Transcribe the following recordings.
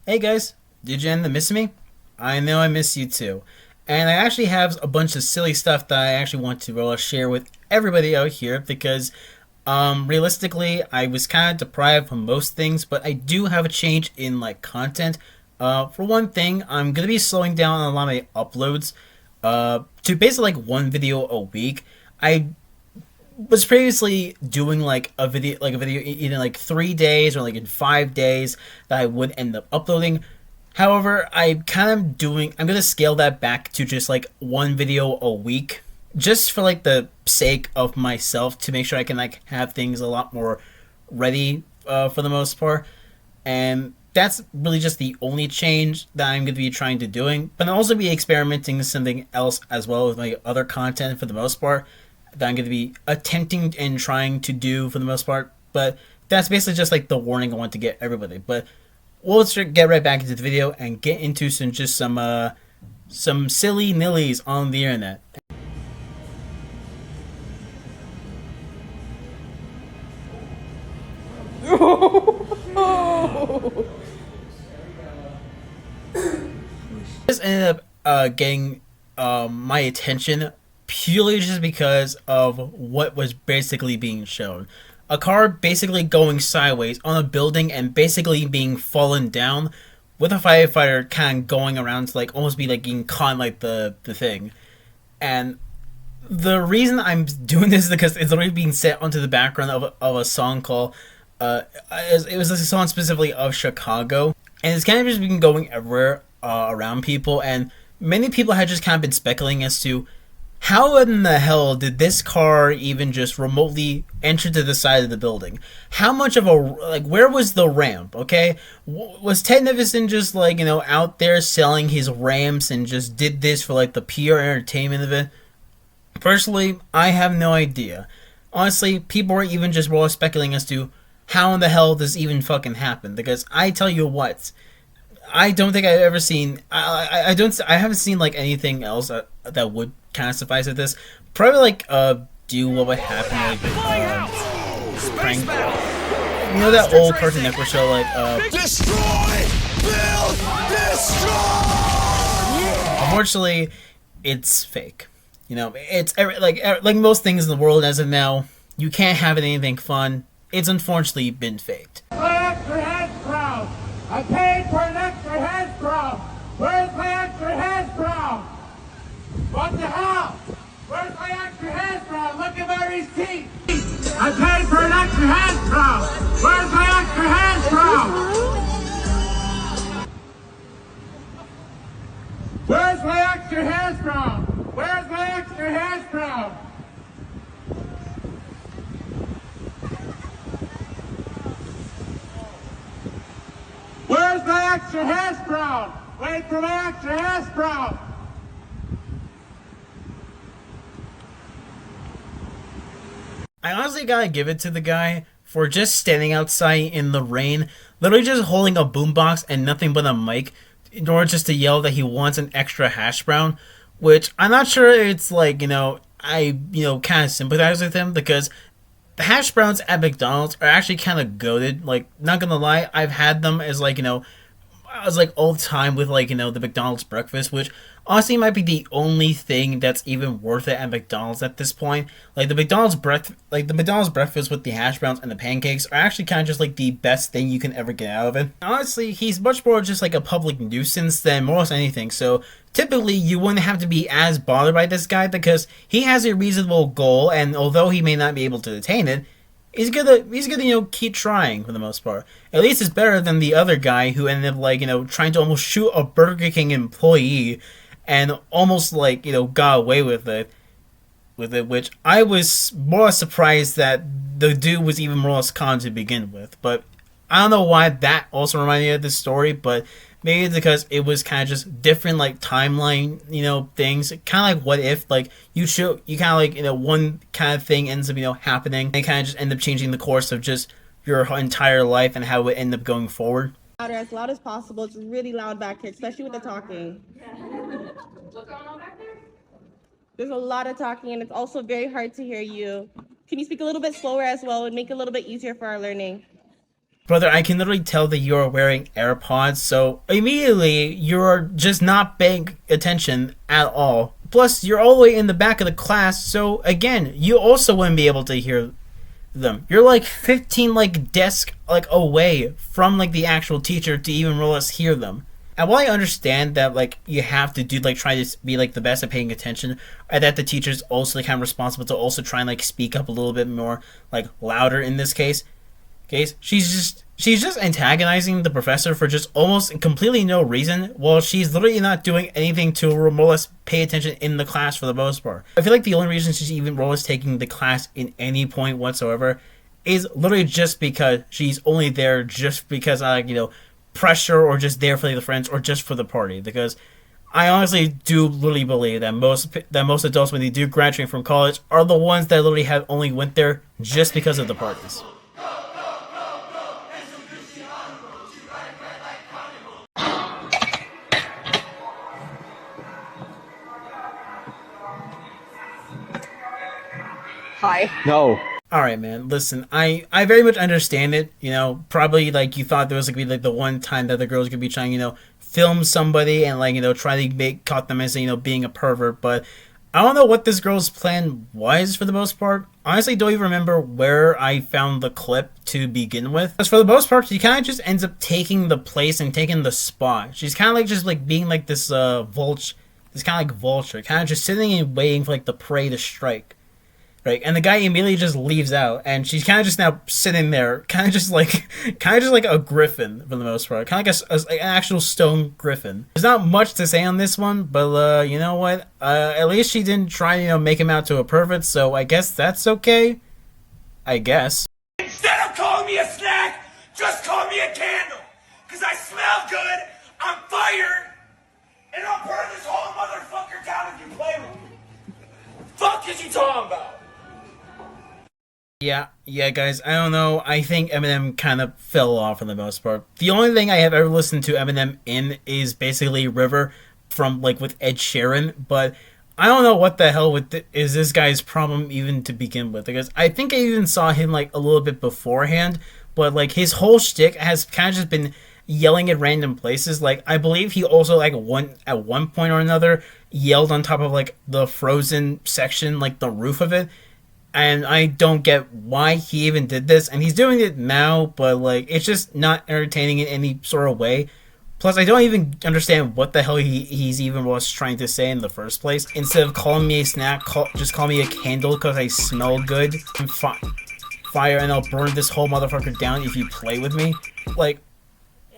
Hey guys, did you end up missing me? I know I miss you too. And I actually have a bunch of silly stuff that I actually want to share with everybody out here because realistically, I was kind of deprived from most things, but I do have a change in like content. For one thing, I'm gonna be slowing down on a lot of my uploads to basically like one video a week. I was previously doing like a video in like 3 days or like in 5 days that I would end up uploading. However, I'm gonna scale that back to just like one video a week, just for like the sake of myself to make sure I can like have things a lot more ready for the most part. And that's really just the only change that I'm going to be trying to doing. But I'll also be experimenting with something else as well with my other content for the most part that I'm going to be attempting and trying to do for the most part. But that's basically just like the warning I want to get everybody. But we'll just get right back into the video and get into some silly nillies on the internet. This ended up getting my attention purely just because of what was basically being shown. A car basically going sideways on a building and basically being fallen down with a firefighter kind of going around to like almost be like getting caught in, like the thing. And the reason I'm doing this is because it's already being set onto the background of a song called it was a song specifically of Chicago, and it's kind of just been going everywhere around people, and many people had just kind of been speculating as to how in the hell did this car even just remotely enter to the side of the building? How much of a like where was the ramp? Okay, was Ted Nivison just like out there selling his ramps and just did this for like the pure entertainment of it? Personally, I have no idea. Honestly, people were even just raw speculating as to how in the hell this even fucking happened. Because I tell you what, I don't think I've ever seen. I haven't seen like anything else that would kind of suffice with this. Probably like do what would happen like prank. You know that old Cartoon Network show like Destroy! Build! Destroy! Unfortunately, it's fake. It's like most things in the world as of now. You can't have anything fun. It's unfortunately been faked. My extra hands crown. I paid for an extra hands crown. Where's my extra hands crown? What the hell? Where's my extra hands crown? Look at my receipt. I paid for an extra hands crown. Where's my extra hands crown? Where's my extra hands crown? Where's my extra hands crown? Where's my extra hash brown? Wait for my extra hash brown. I honestly gotta give it to the guy for just standing outside in the rain, literally just holding a boombox and nothing but a mic, in order just to yell that he wants an extra hash brown. Which I'm not sure it's like I kind of sympathize with him because the hash browns at McDonald's are actually kind of goated. Like, not gonna lie, I've had them as like I was like all the time with like the McDonald's breakfast, which honestly might be the only thing that's even worth it at McDonald's at this point. Like the McDonald's breakfast with the hash browns and the pancakes are actually kind of just like the best thing you can ever get out of it. Honestly, he's much more just like a public nuisance than most anything. So typically, you wouldn't have to be as bothered by this guy because he has a reasonable goal, and although he may not be able to attain it, he's gonna keep trying for the most part. At least it's better than the other guy who ended up like trying to almost shoot a Burger King employee and almost like got away with it, which I was more surprised that the dude was even more con to begin with. But I don't know why that also reminded me of this story, but maybe it's because it was kind of just different like timeline, things. Kind of like what if like you kind of like one kind of thing ends up happening and kind of just end up changing the course of just your entire life and how it end up going forward. Louder, as loud as possible. It's really loud back here, especially with the talking. What's going on back there? There's a lot of talking, and it's also very hard to hear you. Can you speak a little bit slower as well and make it a little bit easier for our learning? Brother, I can literally tell that you are wearing AirPods, so immediately you're just not paying attention at all. Plus, you're all the way in the back of the class, so again, you also wouldn't be able to hear them. You're like 15 like desk like away from like the actual teacher to even more or less hear them. And while I understand that like you have to do like try to be like the best at paying attention, and that the teacher's also like kind of responsible to also try and like speak up a little bit more like louder in this case. She's just antagonizing the professor for just almost completely no reason, while she's literally not doing anything to more or less pay attention in the class for the most part. I feel like the only reason she's even more or less taking the class in any point whatsoever is literally just because she's only there just because pressure, or just there for the friends, or just for the party. Because I honestly do literally believe that most adults, when they do graduate from college, are the ones that literally have only went there just because of the parties. Hi. No. Alright, man, listen, I very much understand it, probably, like, you thought there was, like, the one time that the girls could be trying, film somebody and, like, try to caught them as, being a pervert, but I don't know what this girl's plan was for the most part. Honestly, don't even remember where I found the clip to begin with. As for the most part, she kind of just ends up taking the place and taking the spot. She's kind of, like, just, like, being, like, this, vulture, kind of just sitting and waiting for, like, the prey to strike. Right, and the guy immediately just leaves out, and she's kind of just now sitting there, kind of just like a griffin for the most part, kind of like an actual stone griffin. There's not much to say on this one, but you know what? At least she didn't try, make him out to a pervert, so I guess that's okay. I guess. Instead of calling me a snack, just call me a candle. Cause I smell good, I'm fired, and I'll burn this whole motherfucker down if you play with me. Fuck is you talking about? Yeah, guys, I don't know. I think Eminem kind of fell off for the most part. The only thing I have ever listened to Eminem in is basically River from, like, with Ed Sheeran, but I don't know what the hell is this guy's problem even to begin with, because I think I even saw him, like, a little bit beforehand, but, like, his whole shtick has kind of just been yelling at random places. Like, I believe he also, like, at one point or another, yelled on top of, like, the Frozen section, like, the roof of it. And I don't get why he even did this, and he's doing it now, but, like, it's just not entertaining in any sort of way. Plus, I don't even understand what the hell he's even was trying to say in the first place. Instead of calling me a snack, just call me a candle because I smell good. Fire, and I'll burn this whole motherfucker down if you play with me. Like,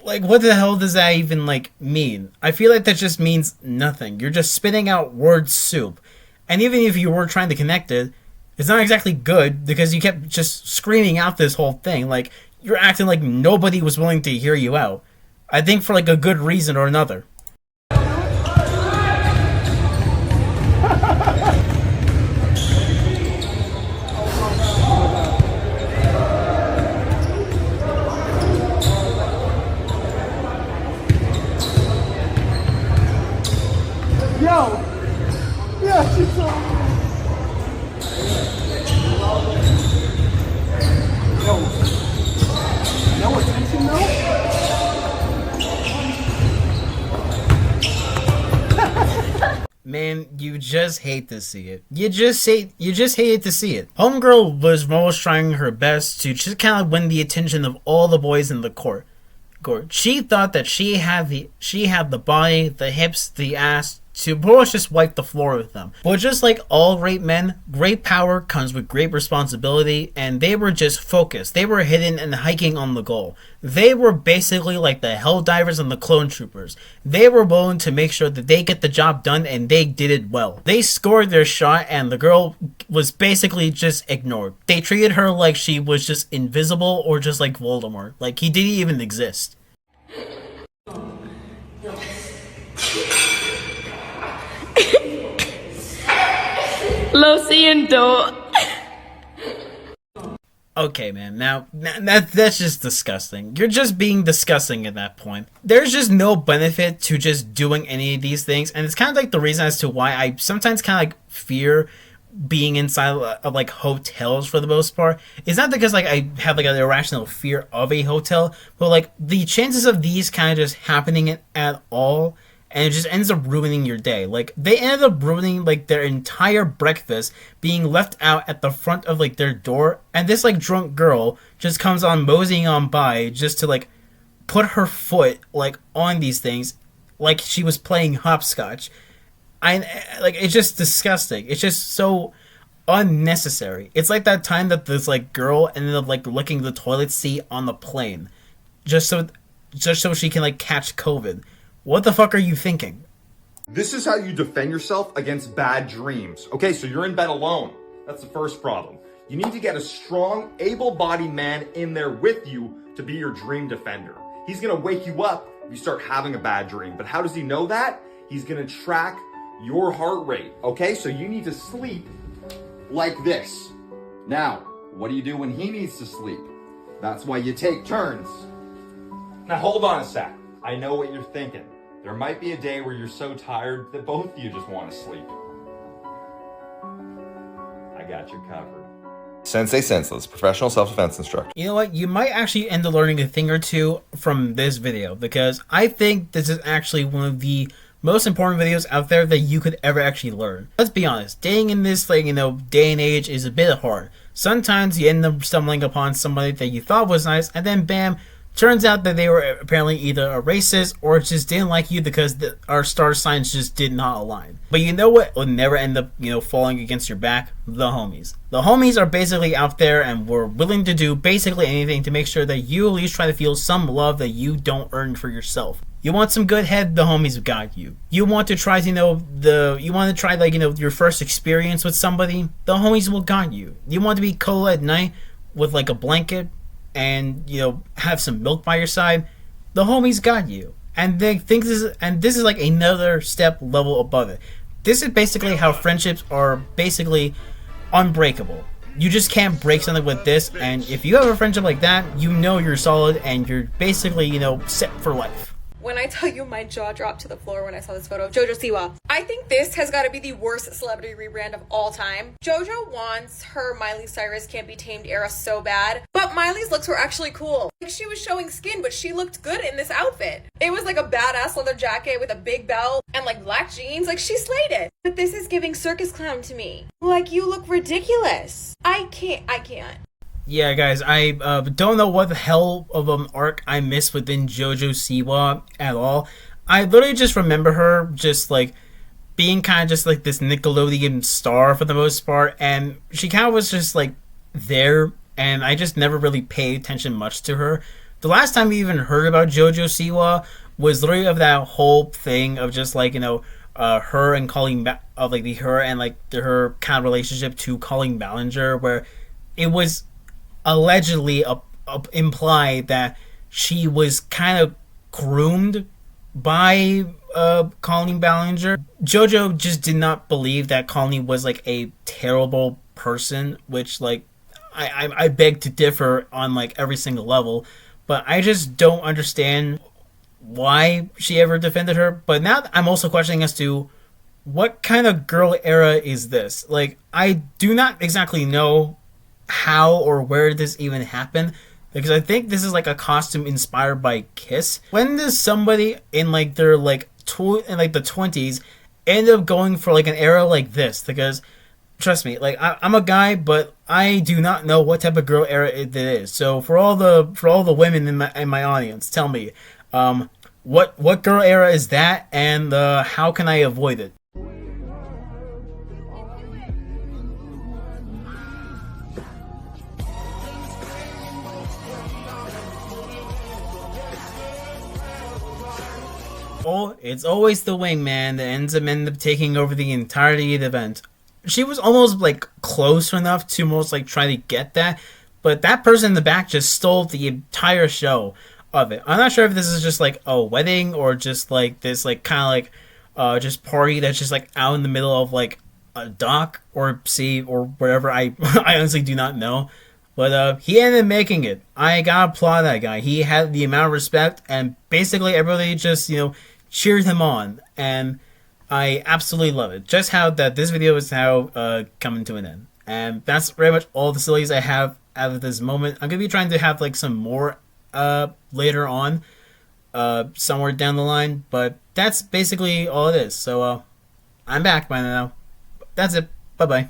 what the hell does that even, like, mean? I feel like that just means nothing. You're just spitting out word soup. And even if you were trying to connect it, it's not exactly good, because you kept just screaming out this whole thing. Like, you're acting like nobody was willing to hear you out. I think for, like, a good reason or another. Man, you just hate to see it. You just hated to see it. Homegirl was always trying her best to just kind of win the attention of all the boys in the court. She thought that she had the body, the hips, the ass to just wipe the floor with them. But just like all great men, great power comes with great responsibility, and they were just focused. They were hidden and hiking on the goal. They were basically like the Helldivers and the Clone Troopers. They were willing to make sure that they get the job done, and they did it well. They scored their shot, and the girl was basically just ignored. They treated her like she was just invisible, or just like Voldemort. Like, he didn't even exist. Lo siento. Okay, man, now that's just disgusting. You're just being disgusting at that point. There's just no benefit to just doing any of these things, and it's kind of like the reason as to why I sometimes kind of like fear being inside of like hotels for the most part. It's not because like I have like an irrational fear of a hotel, but like the chances of these kind of just happening at all, and it just ends up ruining your day. Like they ended up ruining like their entire breakfast being left out at the front of like their door, and this like drunk girl just comes on moseying on by just to like put her foot like on these things like she was playing hopscotch. It's just disgusting. It's just so unnecessary. It's like that time that this like girl ended up like licking the toilet seat on the plane, just so she can like catch COVID. What the fuck are you thinking? This is how you defend yourself against bad dreams. Okay, so you're in bed alone. That's the first problem. You need to get a strong, able-bodied man in there with you to be your dream defender. He's gonna wake you up if you start having a bad dream. But how does he know that? He's gonna track your heart rate, okay? So you need to sleep like this. Now, what do you do when he needs to sleep? That's why you take turns. Now hold on a sec. I know what you're thinking. There might be a day where you're so tired that both of you just want to sleep. I got you covered. Sensei Senseless, professional self-defense instructor. You know what? You might actually end up learning a thing or two from this video, because I think this is actually one of the most important videos out there that you could ever actually learn. Let's be honest, dating in this like, day and age is a bit hard. Sometimes you end up stumbling upon somebody that you thought was nice, and then bam, turns out that they were apparently either a racist or just didn't like you because our star signs just did not align. But you know what will never end up, falling against your back? The homies. The homies are basically out there and we're willing to do basically anything to make sure that you at least try to feel some love that you don't earn for yourself. You want some good head? The homies have got you. You want to try, your first experience with somebody? The homies will got you. You want to be cold at night with like a blanket and have some milk by your side? The homies got you. And they think this is like another step level above it. This is basically how friendships are basically unbreakable. You just can't break something with this, and if you have a friendship like that, you're solid and you're basically, set for life. When I tell you my jaw dropped to the floor when I saw this photo of JoJo Siwa. I think this has got to be the worst celebrity rebrand of all time. JoJo wants her Miley Cyrus Can't Be Tamed era so bad, but Miley's looks were actually cool. Like, she was showing skin, but she looked good in this outfit. It was like a badass leather jacket with a big belt and like black jeans. Like, she slayed it. But this is giving circus clown to me. Like, you look ridiculous. I can't. Yeah, guys, I don't know what the hell of an arc I missed within JoJo Siwa at all. I literally just remember her just like being kind of just like this Nickelodeon star for the most part, and she kind of was just like there, and I just never really paid attention much to her. The last time we even heard about JoJo Siwa was literally of that whole thing of just like her and Colleen her kind of relationship to Colleen Ballinger, where it was allegedly implied that she was kind of groomed by Colleen Ballinger. JoJo just did not believe that Colleen was like a terrible person, which like I beg to differ on like every single level, but I just don't understand why she ever defended her. But now I'm also questioning as to what kind of girl era is this. Like, I do not exactly know how or where this even happened, because I think this is like a costume inspired by Kiss. When does somebody in like their in the 20s end up going for like an era like this? Because trust me, like I'm a guy, but I do not know what type of girl era it is. So for all the women in my audience, tell me, what girl era is that, and how can I avoid it? Oh, it's always the wingman that ends up taking over the entirety of the event. She was almost like close enough to almost like try to get that, but that person in the back just stole the entire show of it. I'm not sure if this is just like a wedding or just like this like kind of like just party that's just like out in the middle of like a dock or sea or whatever. I honestly do not know. But he ended up making it. I gotta applaud that guy. He had the amount of respect, and basically everybody just, cheered him on. And I absolutely love it. Just how that this video is how coming to an end. And that's pretty much all the sillies I have out of this moment. I'm going to be trying to have like some more later on, somewhere down the line. But that's basically all it is. So I'm back by now. That's it. Bye-bye.